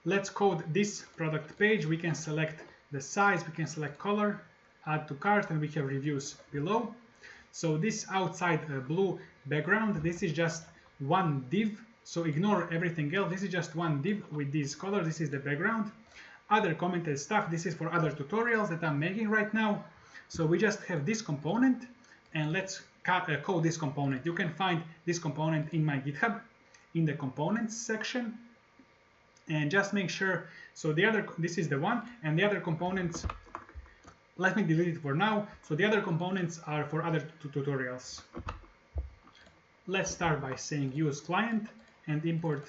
let's code this product page. We can select the size, we can select color, add to cart, and we have reviews below. So this outside blue background, this is just one div. So ignore everything else. This is just one div with these colors. This is the background. Other commented stuff, this is for other tutorials that I'm making right now. So we just have this component, and let's code this component. You can find this component in my GitHub in the components section. And just make sure, so this is the one, and the other components, let me delete it for now. So the other components are for other tutorials. Let's start by saying use client and import.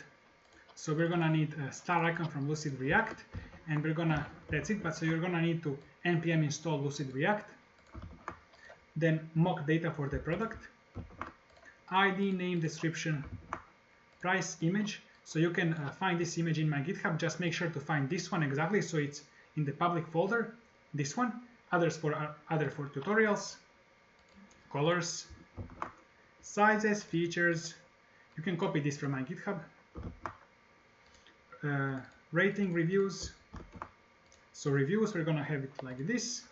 So we're gonna need a star icon from Lucid React, and that's it. But so you're gonna need to npm install Lucid React, then mock data for the product, ID, name, description, price, image. So you can find this image in my GitHub. Just make sure to find this one exactly, so it's in the public folder. This one, other for tutorials, colors, sizes, features. You can copy this from my GitHub. Rating, reviews. So reviews, we're gonna have it like this.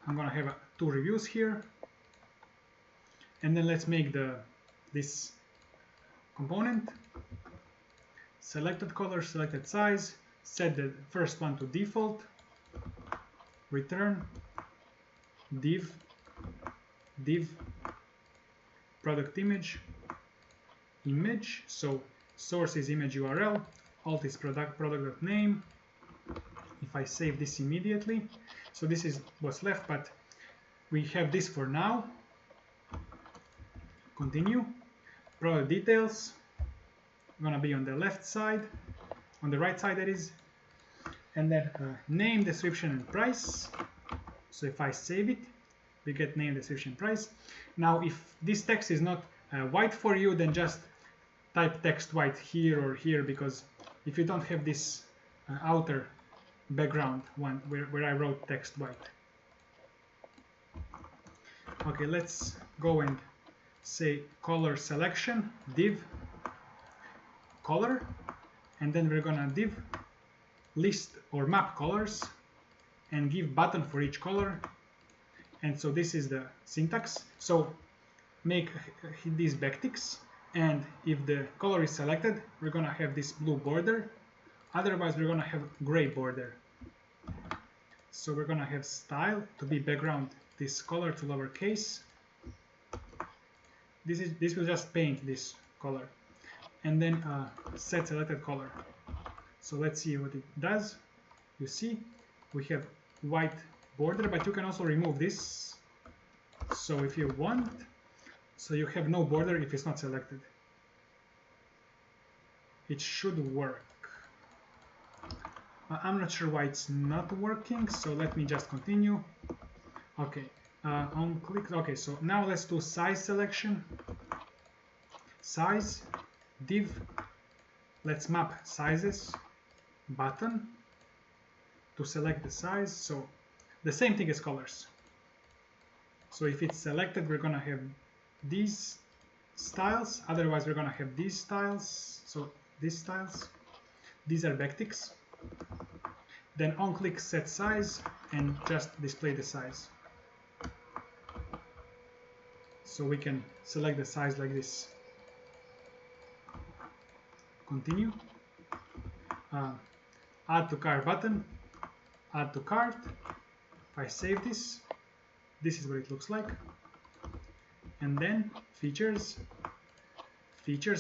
I'm gonna have 2 reviews here, and then let's make this component. Selected color, selected size, set the first one to default, return, div, product image, so source is image URL, alt is product.name. If I save this immediately, so this is what's left, but we have this for now. Continue. Product details, gonna be on the left side, on the right side that is, and then name, description, and price. So if I save it, we get name, description, price. Now if this text is not white for you, then just type text white here or here, because if you don't have this outer background one where I wrote text white. Okay, let's go and say color selection, div, color, and then we're gonna div list or map colors and give button for each color. And so this is the syntax. So make these backticks, and if the color is selected, we're gonna have this blue border. Otherwise, we're gonna have gray border. So we're gonna have style to be background, this color to lowercase. This will just paint this color, and then set selected color. So let's see what it does. You see, we have white border, but you can also remove this. So if you want, so you have no border if it's not selected. It should work. I'm not sure why it's not working, so let me just continue. Okay, on click. Okay, so now let's do size selection. Size, div, let's map sizes, button to select the size. So the same thing as colors. So if it's selected, we're gonna have these styles. Otherwise, we're gonna have these styles. So these styles, these are backticks. Then on click set size and just display the size. So we can select the size like this. Continue. Add to cart button, add to cart. If I save this, this is what it looks like. And then features,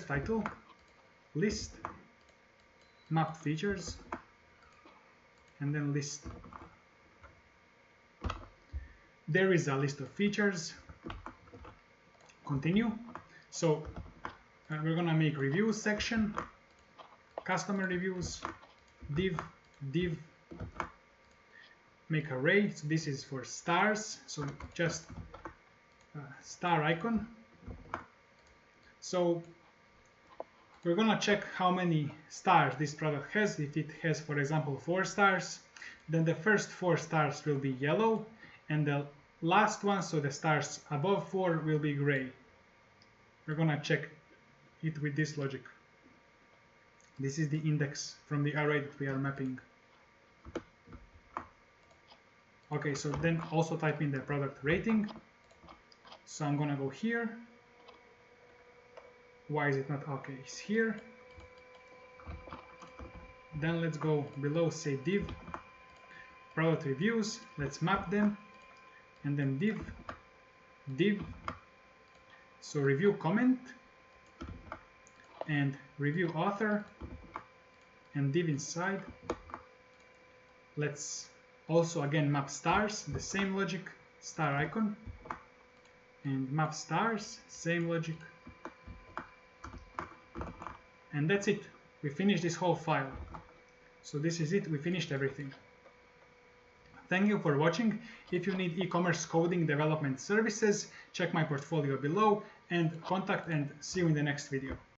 title, list, map features, and then list. There is a list of features. Continue. So we're gonna make reviews section, customer reviews, div, make array. So this is for stars. So just star icon. So we're gonna check how many stars this product has. If it has, for example, 4 stars, then the first 4 stars will be yellow, and the last one, so the stars above 4, will be gray. We're gonna check it with this logic. This is the index from the array that we are mapping. Okay, so then also type in the product rating. So I'm gonna go here. Why is it not okay? It's here. Then let's go below, say div, product reviews. Let's map them, and then div. So review comment and review author, and div inside. Let's also again map stars, the same logic, star icon, and map stars, same logic. And that's it. We finished this whole file. So this is it. We finished everything. Thank you for watching. If you need e-commerce coding development services, check my portfolio below and contact, and see you in the next video.